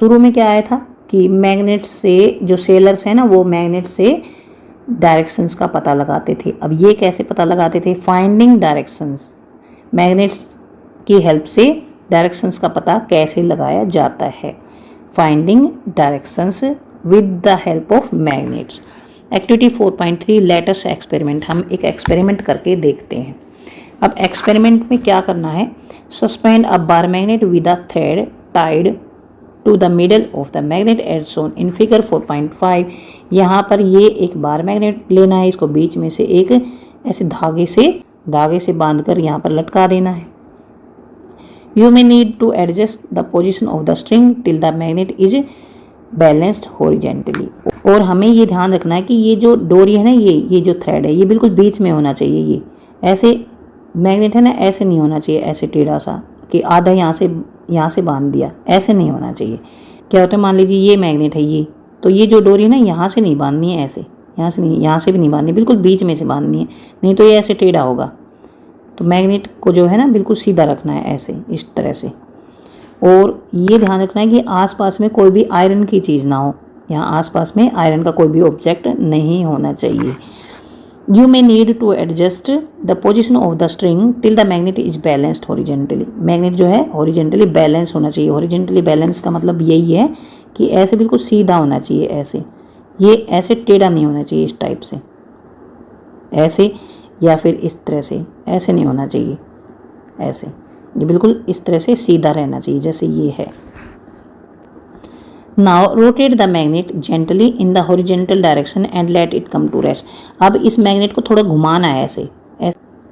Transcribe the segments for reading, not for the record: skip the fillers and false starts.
शुरू में क्या आया था कि मैग्नेट से जो सेलर्स हैं ना वो मैग्नेट से डायरेक्शंस का पता लगाते थे। अब ये कैसे पता लगाते थे? फाइंडिंग डायरेक्शंस, मैग्नेट्स की हेल्प से डायरेक्शंस का पता कैसे लगाया जाता है। Finding directions with the help of magnets. Activity 4.3 latest experiment. हम एक एक्सपेरिमेंट करके देखते हैं। अब एक्सपेरिमेंट में क्या करना है? Suspend a bar magnet with a thread tied to the middle of the magnet as shown in figure 4.5। यहाँ पर ये एक बार मैग्नेट लेना है, इसको बीच में से एक ऐसे धागे से बांधकर यहाँ पर लटका देना है। You may need to adjust the position of the string till the magnet is balanced horizontally. और हमें ये ध्यान रखना है कि ये जो डोरी है ना, ये जो थ्रेड है ये बिल्कुल बीच में होना चाहिए। ये ऐसे मैग्नेट है ना, ऐसे नहीं होना चाहिए, ऐसे टेढ़ा सा कि आधा यहाँ से बांध दिया, ऐसे नहीं होना चाहिए। क्या होता है, मान लीजिए ये मैग्नेट है ये, तो ये जो डोरी है ना यहाँ से नहीं बांधनी है, ऐसे यहाँ से नहीं, यहाँ से भी नहीं बांधनी, बिल्कुल बीच में से बांधनी है, नहीं तो ये ऐसे टेढ़ा होगा। तो मैग्नेट को जो है ना बिल्कुल सीधा रखना है, ऐसे इस तरह से। और ये ध्यान रखना है कि आसपास में कोई भी आयरन की चीज़ ना हो, यहाँ आसपास में आयरन का कोई भी ऑब्जेक्ट नहीं होना चाहिए। You may need to adjust the position of the string till the magnet is balanced horizontally. Magnet जो है हॉरिजेंटली बैलेंस होना चाहिए। हॉरिजेंटली बैलेंस का मतलब यही है कि ऐसे बिल्कुल सीधा होना चाहिए, ऐसे, ये ऐसे टेढ़ा नहीं होना चाहिए, इस टाइप से ऐसे, या फिर इस तरह से ऐसे नहीं होना चाहिए, ऐसे, ये बिल्कुल इस तरह से सीधा रहना चाहिए जैसे ये है। Now rotate the magnet gently in the horizontal direction and let it come to rest. अब इस मैग्नेट को थोड़ा घुमाना है,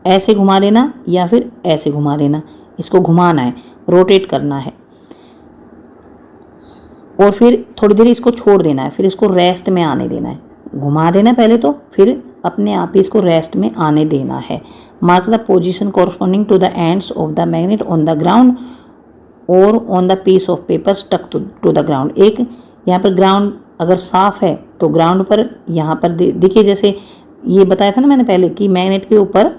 ऐसे घुमा देना या फिर ऐसे घुमा देना, इसको घुमाना है, रोटेट करना है। और फिर थोड़ी देर इसको छोड़ देना है, फिर इसको रेस्ट में आने देना है। घुमा देना पहले तो, फिर अपने आप ही इसको रेस्ट में आने देना है। Mark the position corresponding to the ends of the magnet on the ground और on the piece of paper stuck to the ground. एक यहाँ पर ग्राउंड अगर साफ है तो ग्राउंड पर यहाँ पर देखिए, जैसे ये बताया था ना मैंने पहले कि मैग्नेट के ऊपर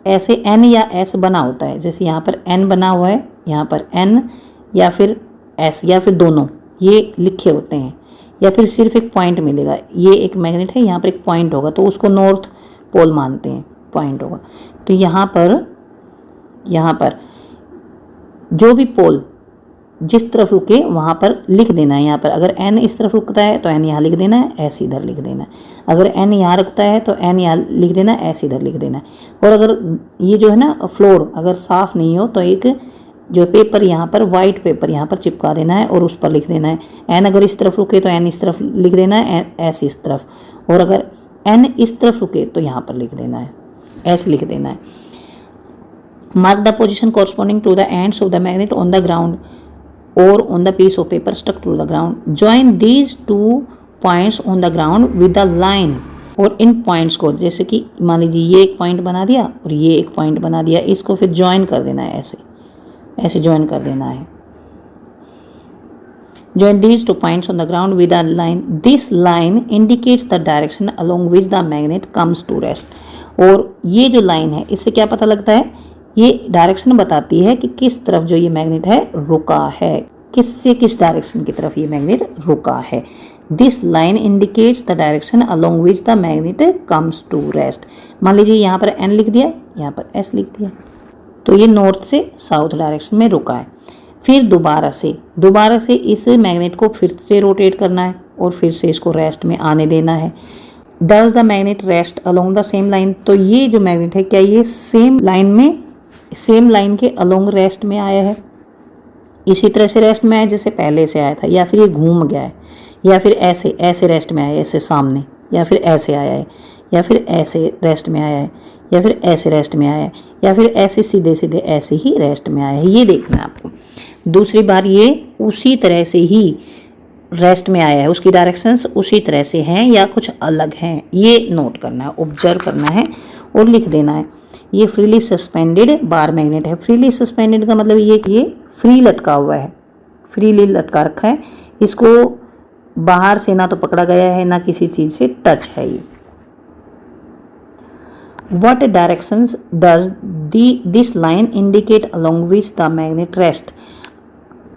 ऐसे एन या एस बना होता है। जैसे यहाँ पर एन बना हुआ है, यहाँ पर एन या फिर एस या फिर दोनों ये लिखे होते हैं, या फिर सिर्फ एक पॉइंट मिलेगा। ये एक मैग्नेट है, यहाँ पर एक पॉइंट होगा तो उसको नॉर्थ पोल मानते हैं, पॉइंट होगा। तो यहाँ पर जो भी पोल जिस तरफ रुके वहाँ पर लिख देना है। यहाँ पर अगर एन इस तरफ रुकता है तो एन यहाँ लिख देना है, एस इधर लिख देना है। अगर एन यहाँ रुकता है तो एन यहाँ लिख देना है, एस इधर लिख देना है। और अगर ये जो है ना फ्लोर अगर साफ़ नहीं हो तो एक जो पेपर यहाँ पर वाइट पेपर यहाँ पर चिपका देना है और उस पर लिख देना है। एन अगर इस तरफ रुके तो एन इस तरफ लिख देना है, एस इस तरफ। और अगर एन इस तरफ रुके तो यहाँ पर लिख देना है, एस लिख देना है। Mark the position corresponding to the ends of the magnet on the ground or on the piece of paper stuck to the ground. Join these two points on the ground with the line. और इन points को, जैसे कि मान लीजिए ये एक point बना दिया और ये एक पॉइंट बना दिया, इसको फिर ज्वाइन कर देना है, ऐसे ज्वाइन कर देना है। Join these two points on the ground with a line. This line indicates the direction along which the magnet comes to rest. और ये जो लाइन है इससे क्या पता लगता है? ये डायरेक्शन बताती है कि किस तरफ जो ये मैग्नेट है रुका है, किस डायरेक्शन की तरफ ये मैग्नेट रुका है। This line indicates the direction along which the magnet comes to rest. मान लीजिए यहाँ पर एन लिख दिया, यहाँ पर एस लिख दिया, तो ये नॉर्थ से साउथ डायरेक्शन में रुका है। फिर दोबारा से इस मैग्नेट को फिर से रोटेट करना है और फिर से इसको रेस्ट में आने देना है। Does the magnet rest along the same line. तो ये जो मैग्नेट है क्या ये सेम लाइन के अलोंग रेस्ट में आया है, इसी तरह से रेस्ट में आया जैसे पहले से आया था, या फिर ये घूम गया है, या फिर ऐसे रेस्ट में आया है, ऐसे सामने, या फिर ऐसे आया है, या फिर ऐसे रेस्ट में आया है, या फिर ऐसे रेस्ट में आया है, या फिर ऐसे सीधे ऐसे ही रेस्ट में आया है। ये देखना है आपको। दूसरी बार ये उसी तरह से ही रेस्ट में आया है, उसकी डायरेक्शंस उसी तरह से हैं या कुछ अलग हैं, ये नोट करना है, ऑब्जर्व करना है और लिख देना है। ये फ्रीली सस्पेंडेड बार मैग्नेट है। फ्रीली सस्पेंडेड का मतलब ये कि ये फ्री लटका हुआ है, फ्रीली लटका रखा है, इसको बाहर से ना तो पकड़ा गया है ना किसी चीज से टच है ये। What directions does this line indicate along which the magnet rests?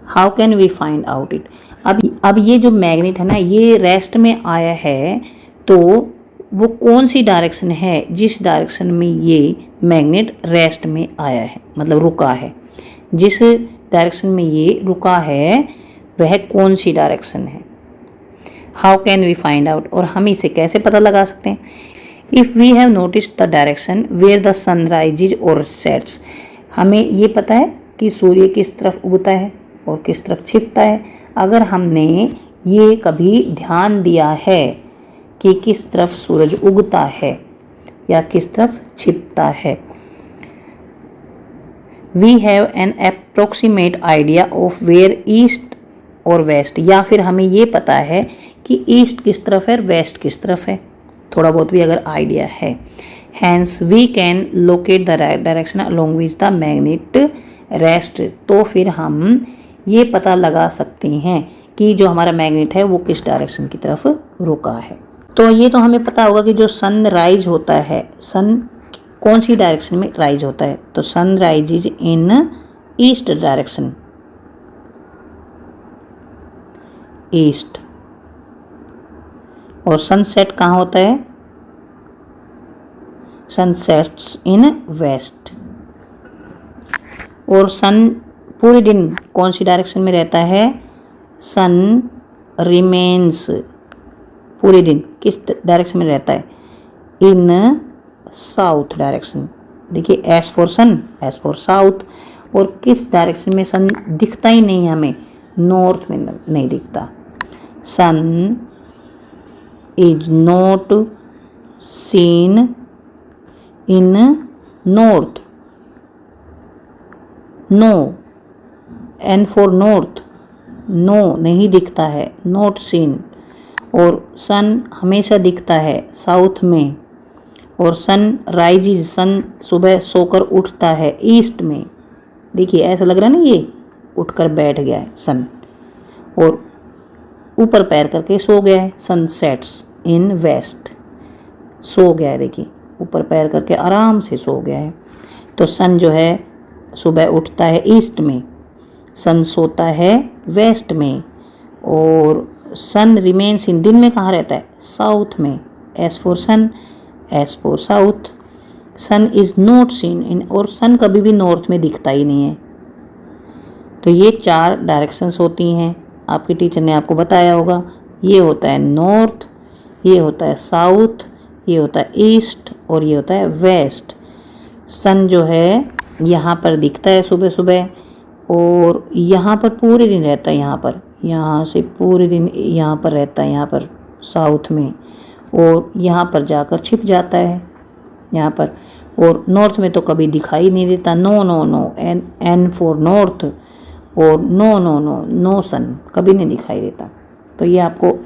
How can we find out it? अब ये जो मैग्नेट है ना, ये रेस्ट में आया है, तो वो कौन सी डायरेक्शन है जिस डायरेक्शन में ये मैग्नेट रेस्ट में आया है, मतलब रुका है, जिस डायरेक्शन में ये रुका है वह कौन सी डायरेक्शन है। How can we find out, और हम इसे कैसे पता लगा सकते हैं। If we have notice the direction where the sun rises और सेट्स, हमें ये पता है कि सूर्य किस तरफ उगता है और किस तरफ छिपता है। अगर हमने ये कभी ध्यान दिया है कि किस तरफ सूरज उगता है या किस तरफ छिपता है। We have an approximate idea of where east और वेस्ट, या फिर हमें ये पता है कि ईस्ट किस तरफ है और वेस्ट किस तरफ है, थोड़ा बहुत भी अगर आइडिया है। Hence we can locate the direction along which the magnet rest, तो फिर हम ये पता लगा सकते हैं कि जो हमारा मैग्नेट है वो किस डायरेक्शन की तरफ रुका है। तो ये तो हमें पता होगा कि जो सन राइज होता है, सन कौन सी डायरेक्शन में राइज होता है, तो sun rises in east direction, east. और सनसेट कहाँ होता है, सनसेट्स इन वेस्ट। और सन पूरे दिन कौन सी डायरेक्शन में रहता है, सन रिमेन्स पूरे दिन किस डायरेक्शन में रहता है, इन साउथ डायरेक्शन। देखिए S for sun, S for south. और किस डायरेक्शन में सन दिखता ही नहीं हमें, नॉर्थ में नहीं दिखता। Sun is not seen in north, no, N for north, no नहीं दिखता है, नॉट सीन। और सन हमेशा दिखता है साउथ में। और सन राइजेज, सन सुबह सोकर उठता है ईस्ट में। देखिए ऐसा लग रहा है ना, ये उठकर बैठ गया है सन और ऊपर पैर करके सो गया है। सन सेट्स इन वेस्ट, सो गया है, देखिए ऊपर पैर करके आराम से सो गया है। तो सन जो है सुबह उठता है ईस्ट में, सन सोता है वेस्ट में। और सन रिमेन्स इन, दिन में कहाँ रहता है, साउथ में। S for sun, S for south. Sun is not seen in, और सन कभी भी नॉर्थ में दिखता ही नहीं है। तो ये 4 डायरेक्शंस होती हैं, आपके टीचर ने आपको बताया होगा। ये होता है नॉर्थ, ये होता है साउथ, ये होता है ईस्ट और ये होता है वेस्ट। सन जो है यहाँ पर दिखता है सुबह सुबह, और यहाँ पर पूरे दिन रहता है, यहाँ से पूरे दिन यहाँ पर रहता है, यहाँ पर साउथ में। और यहाँ पर जाकर छिप जाता है यहाँ पर। और नॉर्थ में तो कभी दिखाई नहीं देता, no no no, N for north. और no no no, no sun कभी नहीं दिखाई देता। तो ये आपको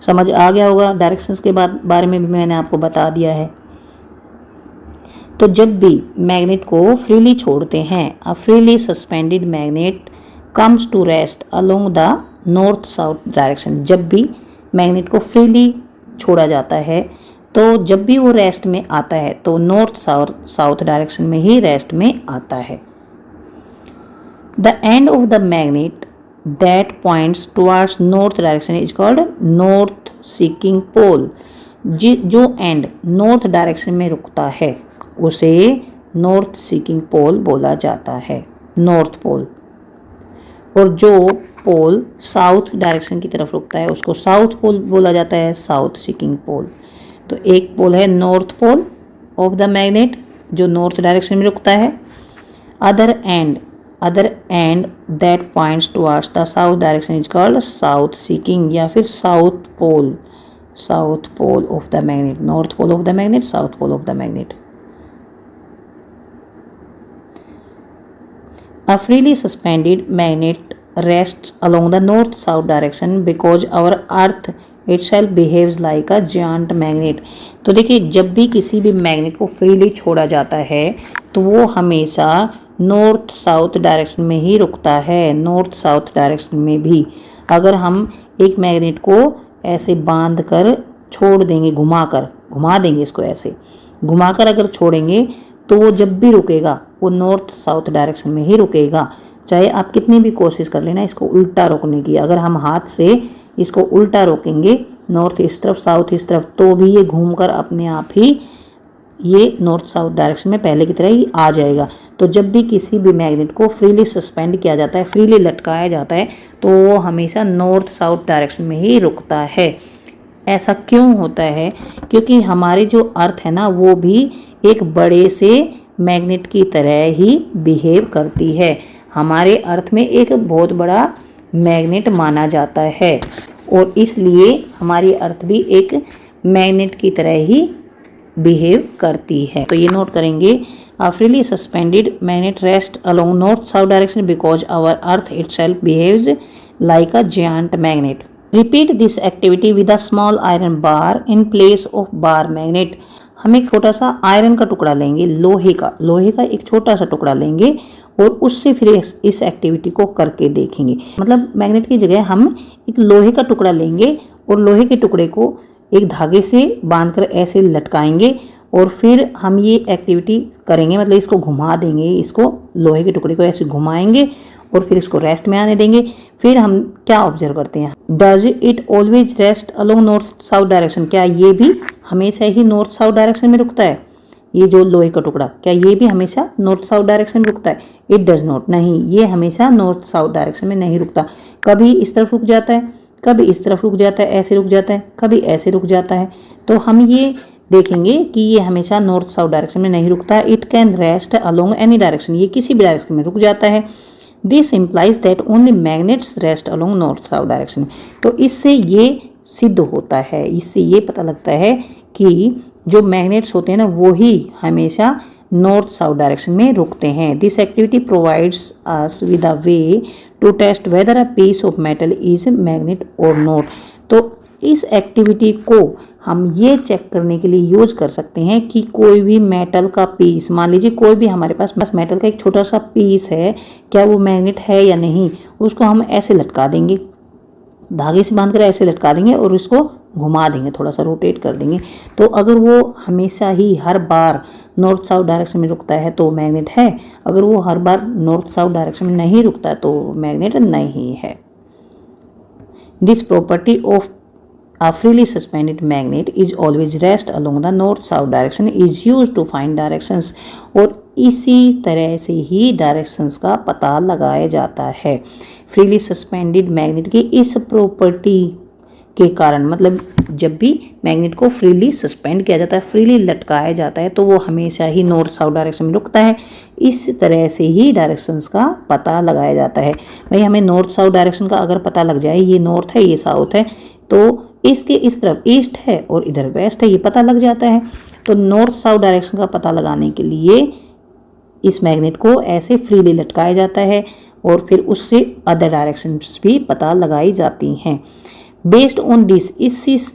समझ आ गया होगा। डायरेक्शंस के बारे में भी मैंने आपको बता दिया है। तो जब भी मैग्नेट को फ्रीली छोड़ते हैं, a freely suspended magnet comes to rest along the north south direction. जब भी मैग्नेट को फ्रीली छोड़ा जाता है, तो जब भी वो रेस्ट में आता है तो नॉर्थ साउथ डायरेक्शन में ही रेस्ट में आता है। The end of the magnet that points towards north direction is called north seeking pole. जो एंड नॉर्थ डायरेक्शन में रुकता है उसे नॉर्थ सीकिंग पोल बोला जाता है, नॉर्थ पोल। और जो पोल साउथ डायरेक्शन की तरफ रुकता है उसको साउथ पोल बोला जाता है, साउथ सीकिंग पोल। तो एक पोल है north pole of the magnet जो नॉर्थ डायरेक्शन में रुकता है। Other end that points towards the south direction is called south seeking, या फिर south pole of the magnet. North pole of the magnet, south pole of the magnet. A freely suspended magnet rests along the north-south direction because our Earth itself behaves like a giant magnet। तो देखिए जब भी किसी भी magnet को freely छोड़ा जाता है तो वो हमेशा नॉर्थ साउथ डायरेक्शन में ही रुकता है, नॉर्थ साउथ डायरेक्शन में भी। अगर हम एक मैग्नेट को ऐसे बांध कर छोड़ देंगे, घुमा देंगे इसको, ऐसे घुमाकर अगर छोड़ेंगे तो वो जब भी रुकेगा वो नॉर्थ साउथ डायरेक्शन में ही रुकेगा। चाहे आप कितनी भी कोशिश कर लेना इसको उल्टा रोकने की, अगर हम हाथ से इसको उल्टा रोकेंगे नॉर्थ ईस्ट तरफ साउथ ईस्ट तरफ, तो भी ये घूमकर अपने आप ही ये नॉर्थ साउथ डायरेक्शन में पहले की तरह ही आ जाएगा। तो जब भी किसी भी मैग्नेट को फ्रीली सस्पेंड किया जाता है, फ्रीली लटकाया जाता है, तो वो हमेशा नॉर्थ साउथ डायरेक्शन में ही रुकता है। ऐसा क्यों होता है? क्योंकि हमारी जो अर्थ है ना वो भी एक बड़े से मैग्नेट की तरह ही बिहेव करती है। हमारे अर्थ में एक बहुत बड़ा मैग्नेट माना जाता है और इसलिए हमारी अर्थ भी एक मैग्नेट की तरह ही बिहेव करती है। तो ये नोट करेंगे, a freely suspended magnet rests along north south direction because our earth itself behaves like a giant magnet. Repeat this activity with a small iron bar in place of bar magnet. हम एक छोटा सा iron का टुकड़ा लेंगे, लोहे का एक छोटा सा टुकड़ा लेंगे और उससे फिर इस एक्टिविटी को करके देखेंगे। मतलब मैग्नेट की जगह हम एक लोहे का टुकड़ा लेंगे और लोहे के टुकड़े को एक धागे से बांधकर ऐसे लटकाएंगे और फिर हम ये एक्टिविटी करेंगे, मतलब इसको घुमा देंगे, इसको लोहे के टुकड़े को ऐसे घुमाएंगे और फिर इसको रेस्ट में आने देंगे। फिर हम क्या ऑब्जर्व करते हैं, does it always rest along north south direction, क्या ये भी हमेशा ही नॉर्थ साउथ डायरेक्शन में रुकता है? ये जो लोहे का टुकड़ा क्या ये भी हमेशा नॉर्थ साउथ डायरेक्शन में रुकता है? इट डज नॉट, नहीं, ये हमेशा नॉर्थ साउथ डायरेक्शन में नहीं रुकता। कभी इस तरफ रुक जाता है, कभी इस तरफ रुक जाता है, ऐसे रुक जाता है, कभी ऐसे रुक जाता है। तो हम ये देखेंगे कि ये हमेशा नॉर्थ साउथ डायरेक्शन में नहीं रुकता। It can rest along any direction, ये किसी भी डायरेक्शन में रुक जाता है। This implies that only magnets rest along north south direction. तो इससे ये सिद्ध होता है, इससे ये पता लगता है कि जो मैग्नेट्स होते हैं ना वो ही हमेशा नॉर्थ साउथ डायरेक्शन में रुकते हैं। This activity provides us with a way to test whether a piece of metal is magnet और नॉट। तो इस एक्टिविटी को हम ये चेक करने के लिए यूज कर सकते हैं कि कोई भी मेटल का पीस, मान लीजिए कोई भी हमारे पास मेटल का एक छोटा सा पीस है, क्या वो मैग्नेट है या नहीं, उसको हम ऐसे लटका देंगे, धागे से बांधकर ऐसे लटका देंगे और उसको घुमा देंगे, थोड़ा सा रोटेट कर देंगे। तो अगर वो हमेशा ही हर बार नॉर्थ साउथ डायरेक्शन में रुकता है तो मैग्नेट है, अगर वो हर बार नॉर्थ साउथ डायरेक्शन में नहीं रुकता है तो मैग्नेट नहीं है। This property of a freely suspended magnet is always rest along the north south direction is used to find directions। और इसी तरह से ही डायरेक्शंस का पता लगाया जाता है। फ्रीली सस्पेंडेड मैग्नेट की इस प्रॉपर्टी के कारण, मतलब जब भी मैग्नेट को फ्रीली सस्पेंड किया जाता है, फ्रीली लटकाया जाता है, तो वो हमेशा ही नॉर्थ साउथ डायरेक्शन में रुकता है। इस तरह से ही डायरेक्शंस का पता लगाया जाता है। भाई हमें नॉर्थ साउथ डायरेक्शन का अगर पता लग जाए, ये नॉर्थ है ये साउथ है, तो इसके इस तरफ ईस्ट है और इधर वेस्ट है, ये पता लग जाता है। तो नॉर्थ साउथ डायरेक्शन का पता लगाने के लिए इस मैग्नेट को ऐसे फ्रीली लटकाया जाता है और फिर उससे अदर डायरेक्शंस भी पता लगाई जाती हैं। बेस्ड ऑन दिस,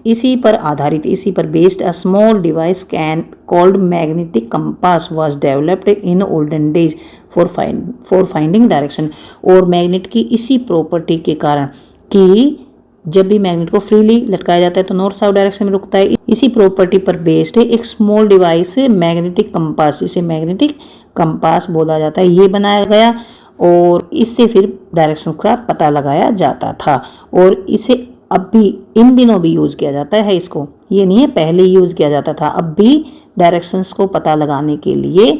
इसी पर आधारित, इसी पर based a small device can called magnetic compass was developed in olden days for finding direction. और मैग्नेट की इसी प्रॉपर्टी के कारण कि जब भी मैग्नेट को फ्रीली लटकाया जाता है तो नॉर्थ साउथ डायरेक्शन में रुकता है, इसी प्रॉपर्टी पर बेस्ड है एक स्मॉल डिवाइस मैग्नेटिक कंपास, इसे मैग्नेटिक कंपास बोला जाता है, ये बनाया गया और इससे फिर डायरेक्शन का पता लगाया जाता था। और इसे अब भी इन दिनों भी यूज किया जाता है इसको, ये नहीं है पहले यूज किया जाता था, अब भी डायरेक्शंस को पता लगाने के लिए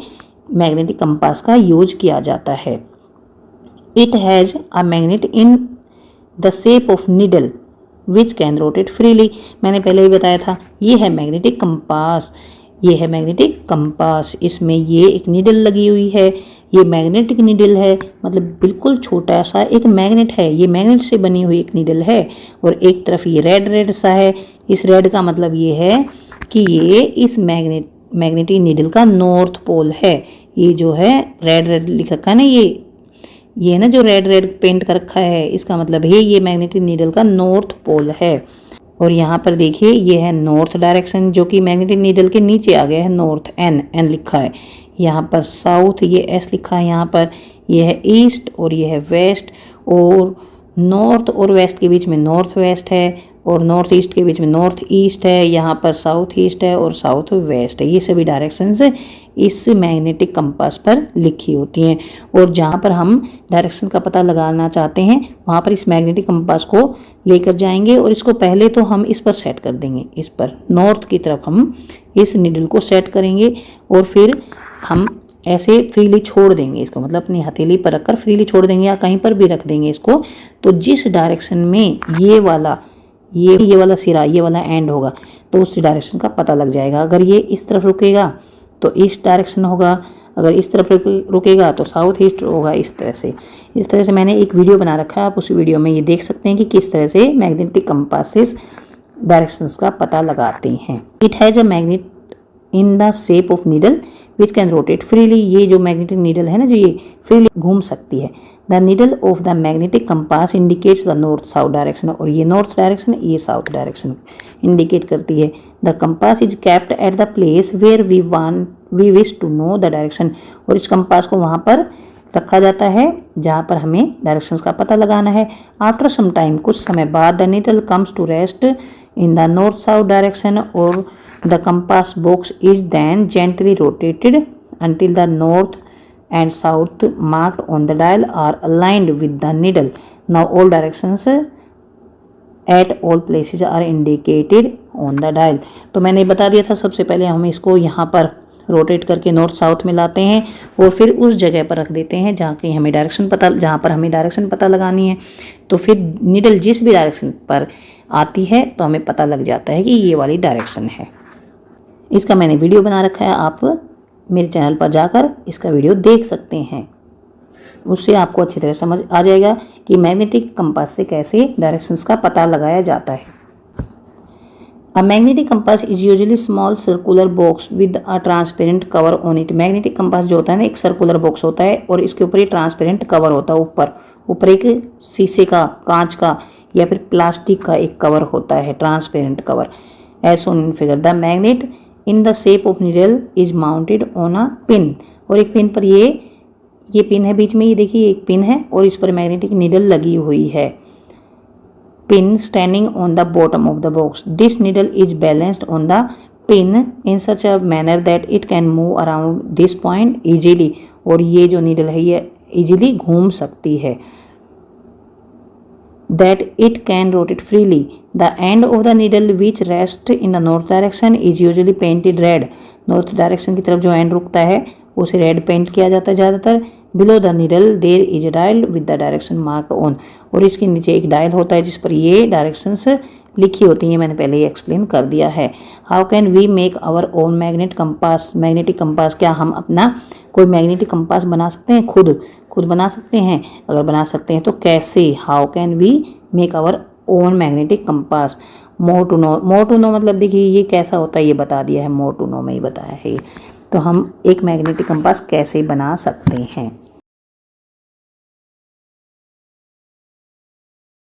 मैग्नेटिक कंपास का यूज किया जाता है। It has a magnet in the shape of needle which can rotate freely. मैंने पहले ही बताया था, ये है मैग्नेटिक कंपास, ये है मैग्नेटिक कंपास, इसमें ये एक नीडल लगी हुई है, ये मैग्नेटिक नीडल है, मतलब बिल्कुल छोटा सा एक मैग्नेट है, ये मैग्नेट से बनी हुई एक नीडल है और एक तरफ ये रेड सा है। इस रेड का मतलब ये है कि ये इस मैग्नेटिक नीडल का नॉर्थ पोल है। ये जो है रेड लिख रखा है ना, ये ना जो रेड पेंट कर रखा है, इसका मतलब है ये मैग्नेटिक नीडल का नॉर्थ पोल है। और यहाँ पर देखिए ये है नॉर्थ डायरेक्शन जो कि मैग्नेटिक नीडल के नीचे आ गया है, नॉर्थ एन लिखा है, यहाँ पर साउथ ये एस लिखा है, यहाँ पर ये है ईस्ट और ये है वेस्ट, और नॉर्थ और वेस्ट के बीच में नॉर्थ वेस्ट है, और नॉर्थ ईस्ट के बीच में नॉर्थ ईस्ट है, यहाँ पर साउथ ईस्ट है और साउथ वेस्ट है। ये सभी डायरेक्शंस इस मैग्नेटिक कंपास पर लिखी होती हैं। और जहाँ पर हम डायरेक्शन का पता लगाना चाहते हैं वहाँ पर इस मैग्नेटिक कंपास को लेकर जाएंगे और इसको पहले तो हम इस पर सेट कर देंगे, इस पर नॉर्थ की तरफ हम इस निडल को सेट करेंगे और फिर हम ऐसे फ्रीली छोड़ देंगे इसको, मतलब अपनी हथेली पर रखकर फ्रीली छोड़ देंगे या कहीं पर भी रख देंगे इसको। तो जिस डायरेक्शन में ये वाला सिरा, ये वाला एंड होगा तो उस डायरेक्शन का पता लग जाएगा। अगर ये इस तरफ रुकेगा तो ईस्ट डायरेक्शन होगा, अगर इस तरफ रुकेगा तो साउथ ईस्ट होगा। इस तरह से मैंने एक वीडियो बना रखा है, आप उस वीडियो में ये देख सकते हैं कि किस तरह से मैग्नेटिक कंपासेस डायरेक्शंस का पता लगाते हैं। It has a magnet in the shape of needle which can rotate freely. ये जो मैग्नेटिक नीडल है ना, जो ये फ्रीली घूम सकती है। The needle of the magnetic compass indicates the north south direction, और ये नॉर्थ डायरेक्शन, ये साउथ डायरेक्शन इंडिकेट करती है। The compass is kept at the place where we wish to know the direction, और इस कंपास को वहाँ पर रखा जाता है जहाँ पर हमें डायरेक्शंस का पता लगाना है। आफ्टर सम टाइम, कुछ समय बाद, the needle comes to rest in the north south direction और the compass box is then gently rotated until the north and south marked on the dial are aligned with the needle. Now all directions at all places are indicated on the dial. तो मैंने बता दिया था सबसे पहले हम इसको यहाँ पर रोटेट करके नॉर्थ साउथ में लाते हैं और फिर उस जगह पर रख देते हैं जहाँ पर हमें डायरेक्शन पता लगानी है। तो फिर नीडल जिस भी डायरेक्शन पर आती है तो हमें पता लग जाता है कि ये वाली डायरेक्शन है। इसका मैंने वीडियो बना रखा है, आप मेरे चैनल पर जाकर इसका वीडियो देख सकते हैं। उससे आपको अच्छी तरह समझ आ जाएगा कि मैग्नेटिक कंपास से कैसे डायरेक्शंस का पता लगाया जाता है। A magnetic compass is usually small circular box with a transparent cover on it. Magnetic compass जो होता है ना, एक सर्कुलर बॉक्स होता है और इसके ऊपर ये ट्रांसपेरेंट कवर होता है। ऊपर एक शीशे का, कांच का या फिर प्लास्टिक का एक कवर होता है, transparent cover. As shown in figure, the magnet in the shape of needle is mounted on a pin, और एक पिन पर ये पिन है बीच में, ये देखिए एक पिन है और इस पर मैग्नेटिक नीडल लगी हुई है। Pin standing on the bottom of the box, this needle is balanced on the pin in such a manner that it can move around this point easily, और ये जो नीडल है ये इजीली घूम सकती है। That it can rotate freely. The end of the needle which rests in the north direction is usually painted red. North direction की तरफ जो एंड रुकता है उसे रेड पेंट किया जाता है ज़्यादातर। Below the needle there is a dial with the direction marked on. और इसके नीचे एक डायल होता है जिस पर ये डायरेक्शंस लिखी होती हैं, मैंने पहले ही एक्सप्लेन कर दिया है। How can we make our own magnet compass, magnetic compass, क्या हम अपना कोई मैग्नेटिक कंपास बना सकते हैं? खुद बना सकते हैं। अगर बना सकते हैं तो कैसे? How can we make our own magnetic compass. More to know मतलब देखिए ये कैसा होता है ये बता दिया है, मोर टू नो में ही बताया है। तो हम एक मैग्नेटिक कंपास कैसे बना सकते हैं।